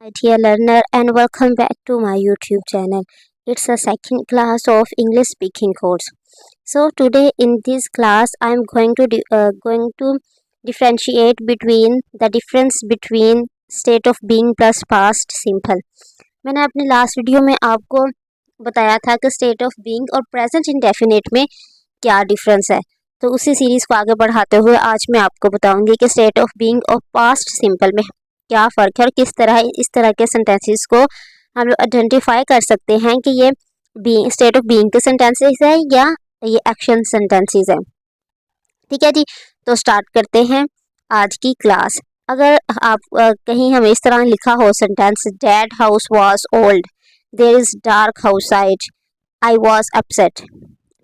Hi dear learner and welcome back to my YouTube channel. It's a second class of English speaking course. So today in this class I am going to differentiate between the difference between state of being plus past simple. मैंने अपने last video में आपको बताया था कि state of being और present indefinite में क्या डिफरेंस है। तो उसी सीरीज़ को आगे बढ़ाते हुए आज मैं आपको बताऊंगी कि स्टेट ऑफ बीइंग और पास्ट सिंपल में क्या फ़र्क है और किस तरह इस तरह के सेंटेंसेस को हम लोग आइडेंटिफाई कर सकते हैं कि ये बीइंग स्टेट ऑफ बीइंग के सेंटेंसेस है या ये एक्शन सेंटेंसेस है। ठीक है जी, तो स्टार्ट करते हैं आज की क्लास। अगर आप कहीं हमें इस तरह लिखा हो sentence, that house was old, there is dark outside, I was upset.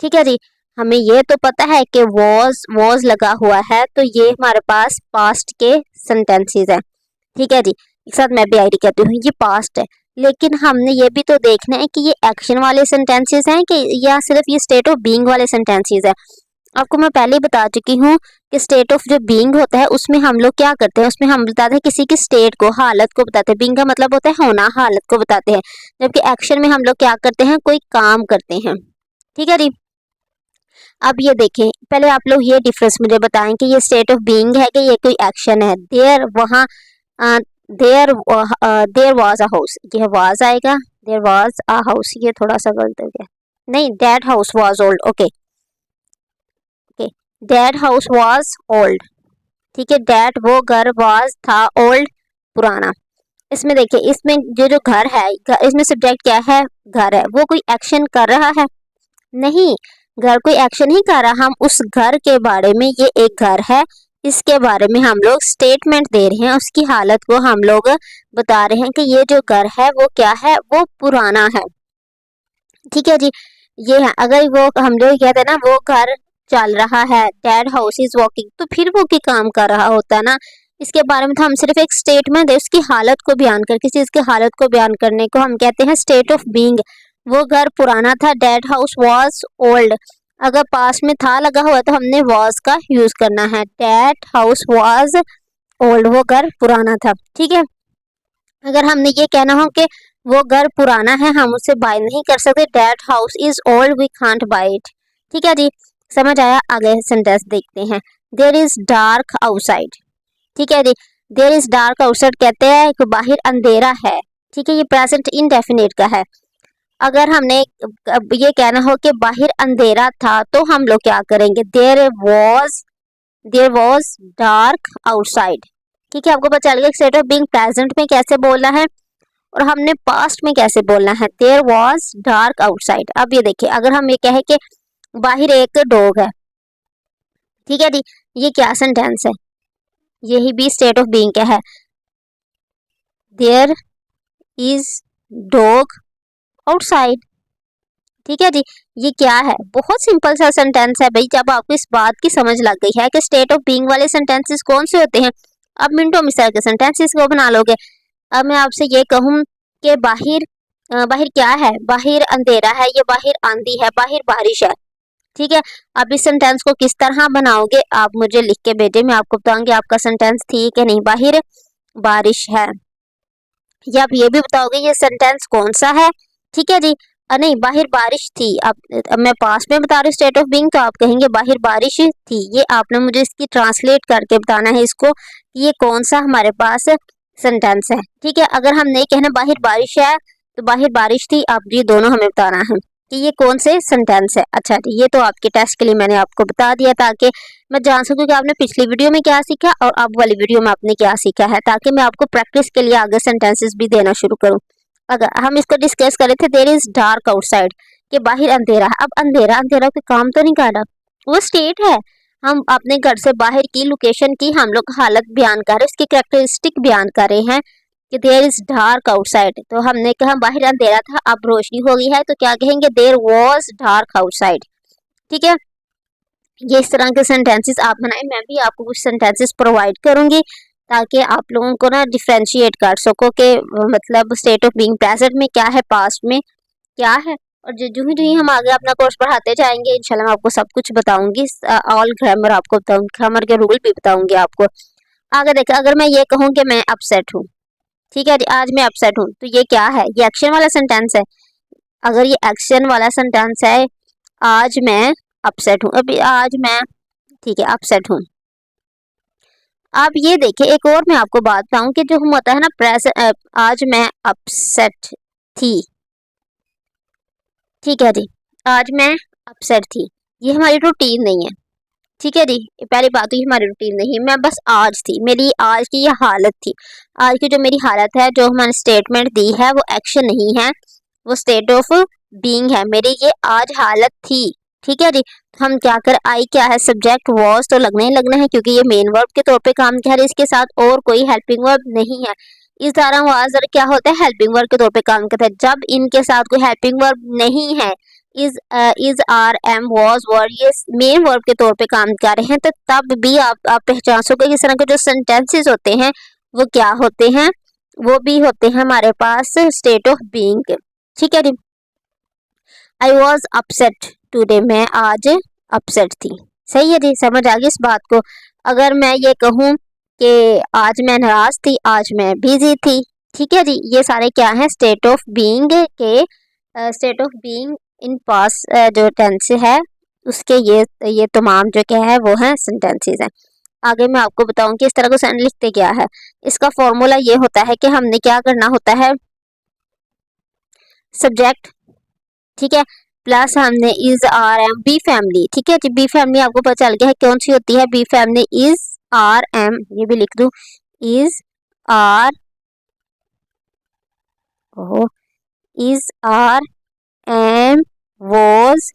ठीक है जी, हमें ये तो पता है कि वॉज लगा हुआ है, तो ये हमारे पास पास्ट के सेंटेंसेस हैं। ठीक है जी, एक साथ मैं भी आईडी कहती हूँ, ये पास्ट है। लेकिन हमने ये भी तो देखना है कि ये एक्शन वाले सेंटेंसेस हैं कि या सिर्फ ये स्टेट ऑफ बीइंग वाले सेंटेंसेस हैं। आपको मैं पहले ही बता चुकी हूँ कि स्टेट ऑफ जो बीइंग होता है उसमें हम लोग क्या करते हैं, उसमें हम बताते हैं किसी की स्टेट को, हालत को बताते हैं। बीइंग का मतलब होता है होना, हालत को बताते हैं। जबकि एक्शन में हम लोग क्या करते हैं, कोई काम करते हैं। ठीक है जी, अब ये देखें, पहले आप लोग ये डिफरेंस मुझे बताएं कि ये स्टेट ऑफ बीइंग है कि ये कोई एक्शन है। देयर वहाँ देयर वाज अ हाउस, ये वाज आएगा, देयर वाज अ हाउस, ये थोड़ा सा गलत हो गया, नहीं, that house was old. Okay okay, that house was old. ठीक है, दैट वो घर, वाज था, ओल्ड पुराना। इसमें देखिए, इसमें जो घर है, इसमें सब्जेक्ट क्या है, घर है। वो कोई एक्शन कर रहा है? नहीं, घर कोई एक्शन ही कर रहा। हम उस घर के बारे में, ये एक घर है, इसके बारे में हम लोग स्टेटमेंट दे रहे हैं, उसकी हालत को हम लोग बता रहे हैं कि ये जो घर है वो क्या है, वो पुराना है। ठीक है जी, ये है। अगर वो हम लोग कहते हैं ना वो घर चल रहा है, डैड हाउस इज वॉकिंग, तो फिर वो की काम कर रहा होता है ना। इसके बारे में तो हम सिर्फ एक स्टेटमेंट दे, उसकी हालत को बयान कर, किसी चीज की हालत को बयान करने को हम कहते हैं स्टेट ऑफ बीइंग। वो घर पुराना था, डैड हाउस वाज ओल्ड। अगर पास में था लगा हुआ तो हमने वाज का यूज करना है, डैड हाउस वाज ओल्ड, वो घर पुराना था। ठीक है, अगर हमने ये कहना हो कि वो घर पुराना है, हम उसे बाय नहीं कर सकते, that house is old, we can't buy it. ठीक है जी, समझ आया। आगे सेंटेंस देखते हैं, देयर इज डार्क आउटसाइड। ठीक है जी, देयर इज डार्क आउटसाइड कहते हैं कि बाहर अंधेरा है। ठीक है, ये प्रेजेंट इंडेफिनिट का है। अगर हमने ये कहना हो कि बाहर अंधेरा था, तो हम लोग क्या करेंगे, देयर वॉज डार्क आउटसाइड। ठीक है, आपको पता चल गया स्टेट ऑफ बीइंग प्रेजेंट में कैसे बोलना है और हमने पास्ट में कैसे बोलना है, देयर वॉज डार्क आउटसाइड। अब ये देखिए, अगर हम ये कहें कि बाहर एक डॉग है, ठीक है जी, ये क्या सेंटेंस है, यही भी स्टेट ऑफ बीइंग क्या है, देयर इज डॉग आउटसाइड। ठीक है जी, ये क्या है, बहुत सिंपल सा सेंटेंस है भाई। जब आपको इस बात की समझ लग गई है कि स्टेट ऑफ बीइंग वाले सेंटेंसेस कौन से होते हैं, अब मिनटों में इस तरह के सेंटेंसेस को बना लोगे। अब मैं आपसे ये कहूँ कि बाहर क्या है, बाहर अंधेरा है, ये बाहर आंधी है, बाहर बारिश है। ठीक है, अब इस सेंटेंस को किस तरह बनाओगे, आप मुझे लिख के भेजें, मैं आपको बताऊंगी आपका सेंटेंस ठीक है नहीं। बाहर बारिश है, या आप ये भी बताओगे ये सेंटेंस कौन सा है। ठीक है जी, नहीं, बाहर बारिश थी। अब मैं पास में बता रही हूँ स्टेट ऑफ बीइंग, तो आप कहेंगे बाहर बारिश थी। ये आपने मुझे इसकी ट्रांसलेट करके बताना है इसको, ये कौन सा हमारे पास सेंटेंस है। ठीक है, अगर हम नहीं कहना बाहर बारिश है तो बाहर बारिश थी, आप ये दोनों हमें बताना है कि ये कौन से सेंटेंस है। अच्छा, ये तो आपके टेस्ट के लिए मैंने आपको बता दिया, ताकि मैं जान सकूं कि आपने पिछली वीडियो में क्या सीखा और अब वाली वीडियो में आपने क्या सीखा है, ताकि मैं आपको प्रैक्टिस के लिए आगे सेंटेंसेस भी देना शुरू करूं। अगर हम इसको डिस्कस करे थे, देयर इज डार्क आउटसाइड, कि बाहर अंधेरा है। अब अंधेरा अंधेरा कोई काम तो नहीं कर रहा, वो स्टेट है। हम अपने घर से बाहर की लोकेशन की हम लोग हालत बयान कर रहे हैं, उसकी कैरेक्टरिस्टिक बयान कर रहे हैं कि देयर इज डार्क आउटसाइड। तो हमने कहा बाहर अंधेरा था, अब रोशनी हो गई है, तो क्या कहेंगे, देयर वाज डार्क आउटसाइड। ठीक है, ये इस तरह के सेंटेंसेस आप बनाएं, मैं भी आपको कुछ सेंटेंसेस प्रोवाइड करूंगी ताकि आप लोगों को ना डिफ्रेंशिएट कर सको कि मतलब स्टेट ऑफ बीइंग प्रेजेंट में क्या है, पास्ट में क्या है। और जो ही हम आगे अपना कोर्स पढ़ाते जाएंगे, इंशाल्लाह मैं आपको सब कुछ बताऊंगी, ऑल ग्रामर आपको बताऊंगी, ग्रामर के रूल भी बताऊंगी आपको। आगे देखिए, अगर मैं ये कहूँ कि मैं अपसेट हूँ, ठीक है जी, आज मैं अपसेट हूँ, तो ये क्या है, ये एक्शन वाला सेंटेंस है। अगर ये एक्शन वाला सेंटेंस है, आज मैं अपसेट हूँ, अभी आज मैं, ठीक है, अपसेट हूँ। आप ये देखिए, एक और मैं आपको बात बताऊं कि जो हम होता है ना प्रेजेंट, आज मैं अपसेट थी, ठीक है जी, आज मैं अपसेट थी, ये हमारी रूटीन नहीं है, ठीक है जी। पहली बात तो ये हमारी रूटीन नहीं है, मैं बस आज थी, मेरी आज की ये हालत थी, आज की जो मेरी हालत है, जो हमारी स्टेटमेंट दी है वो एक्शन नहीं है, वो स्टेट ऑफ बीइंग है, मेरी ये आज हालत थी, ठीक है जी। हम क्या कर, आई क्या है, सब्जेक्ट वॉज तो लगना ही लगना है क्योंकि ये मेन वर्ब के तौर पे काम किया है, इसके साथ और कोई हेल्पिंग वर्ब नहीं है। इस दौरान वाज क्या होता है, हेल्पिंग वर्ब के तौर पे काम करता है। जब इनके साथ कोई हेल्पिंग वर्ब नहीं है, is are am was were, ये मेन वर्ब के तौर पे काम कर रहे हैं, तो तब भी आप पहचान सकोगे कि इस तरह के जो सेंटेंसेस होते हैं वो क्या होते हैं, वो भी होते हैं हमारे पास स्टेट ऑफ बीइंग, ठीक है जी। आई वॉज अपसेट टूडे, मैं आज अपसेट थी, सही है जी, समझ आ गई इस बात को। अगर मैं ये कहूँ कि आज मैं नाराज थी, आज मैं बिजी थी, ठीक है जी, ये सारे क्या हैं, स्टेट ऑफ बीइंग के, स्टेट ऑफ बीइंग इन पास जो टेंस है उसके ये तमाम जो क्या है वो है सेंटेंसेस हैं। आगे मैं आपको बताऊं कि इस तरह को लिखते क्या है। इसका फॉर्मूला ये होता है कि हमने क्या करना होता है, सब्जेक्ट, ठीक है, प्लस हमने is are am be family, ठीक है जी, बी फैमिली आपको पता चल गया है कौन सी होती है, be family is are am, ये भी लिख दूं, is are, oh, is are am was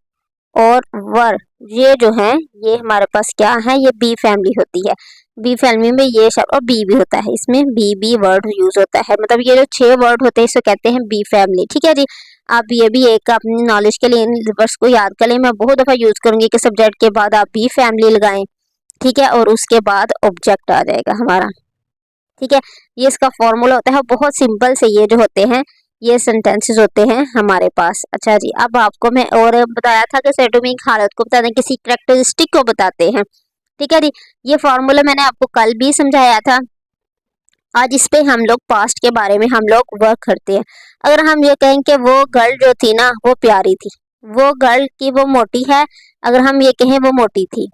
और वर, ये जो है ये हमारे पास क्या है, ये बी फैमिली होती है। बी फैमिली में ये शब्द और बी भी होता है, इसमें बी वर्ड यूज होता है, मतलब ये जो 6 वर्ड होते हैं इसको कहते हैं बी फैमिली, ठीक है जी। आप ये भी एक अपनी नॉलेज के लिए इन वर्ड्स को याद कर लें, मैं बहुत दफा यूज करूंगी कि सब्जेक्ट के बाद आप बी फैमिली लगाएं, ठीक है, और उसके बाद ऑब्जेक्ट आ जाएगा हमारा, ठीक है। ये इसका फॉर्मूला होता है, बहुत सिंपल से ये जो होते हैं ये सेंटेंसेस होते हैं हमारे पास। अच्छा जी, अब आपको मैं और बताया था कि सेटोमिक हालत को बताते हैं, किसी कैरेक्टरिस्टिक को बताते हैं, ठीक है जी। ये फॉर्मूला मैंने आपको कल भी समझाया था, आज इस पे हम लोग पास्ट के बारे में हम लोग वर्क करते हैं। अगर हम ये कहें कि वो गर्ल जो थी ना वो प्यारी थी, वो गर्ल की वो मोटी है, अगर हम ये कहें वो मोटी थी,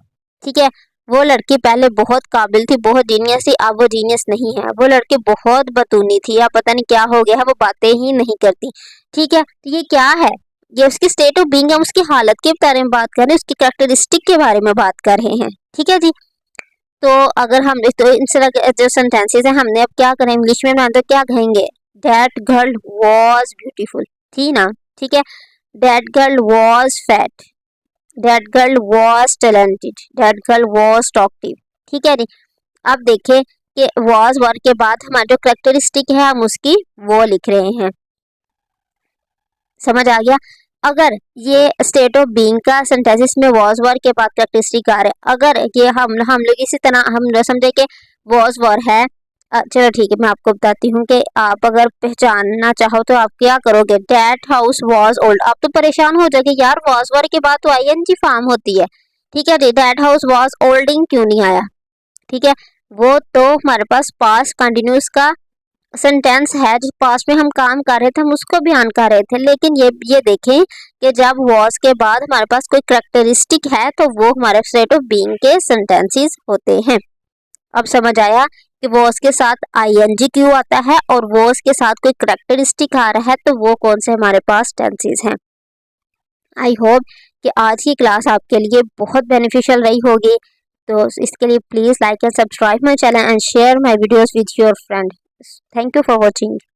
ठीक है, वो लड़की पहले बहुत काबिल थी, बहुत जीनियस थी, अब वो जीनियस नहीं है, वो लड़की बहुत बतूनी थी, या पता नहीं क्या हो गया है, वो बातें ही नहीं करती, ठीक है। तो ये क्या है, ये उसकी स्टेट ऑफ बीइंग, हम उसकी हालत के बारे में बात कर रहे हैं, उसकी कैरेक्टरिस्टिक के बारे में बात कर रहे हैं, ठीक है जी। तो अगर हम तो इस तरह के जो सेंटेंसेस हैं हमने अब क्या करें इंग्लिश में ना, तो क्या कहेंगे, दैट गर्ल वाज ब्यूटीफुल, थी ना, ठीक है, that girl was fat, that girl was talented, that girl was talkative, ठीक है जी। अब देखें कि वाज वर्ड के बाद हमारा जो कैरेक्टरिस्टिक है हम उसकी वो लिख रहे हैं, समझ आ गया। अगर ये स्टेट ऑफ बीइंग का सेंटेंसेस में वॉज वर के बाद कैरेक्टरिस्टिक आ रहे हैं, अगर ये हम लोग इसी तरह हम समझे कि वॉज वर है, चलो ठीक है, मैं आपको बताती हूँ कि आप अगर पहचानना चाहो तो आप क्या करोगे, डैट हाउस वॉज ओल्ड, आप तो परेशान हो जाओगे यार, वॉज वर के बाद तो आईएनजी फॉर्म होती है, ठीक है, डैट हाउस वॉज ओल्डिंग क्यों नहीं आया, ठीक है, वो तो हमारे पास पास कंटिन्यूस का सेंटेंस है, जो पास्ट में हम काम कर रहे थे हम उसको बयान कर रहे थे, लेकिन ये देखें कि जब वॉज के बाद हमारे पास कोई कैरेक्टरिस्टिक है तो वो हमारे स्टेट ऑफ बीइंग के सेंटेंसेस होते हैं। अब समझ आया कि वॉज के साथ आईएनजी क्यों आता है और वॉज के साथ कोई कैरेक्टरिस्टिक आ रहा है तो वो कौन से हमारे पास टेंसेस हैं। आई होप कि आज की क्लास आपके लिए बहुत बेनिफिशियल रही होगी, तो इसके लिए please like and subscribe my channel and share my videos with your friend. Thank you for watching.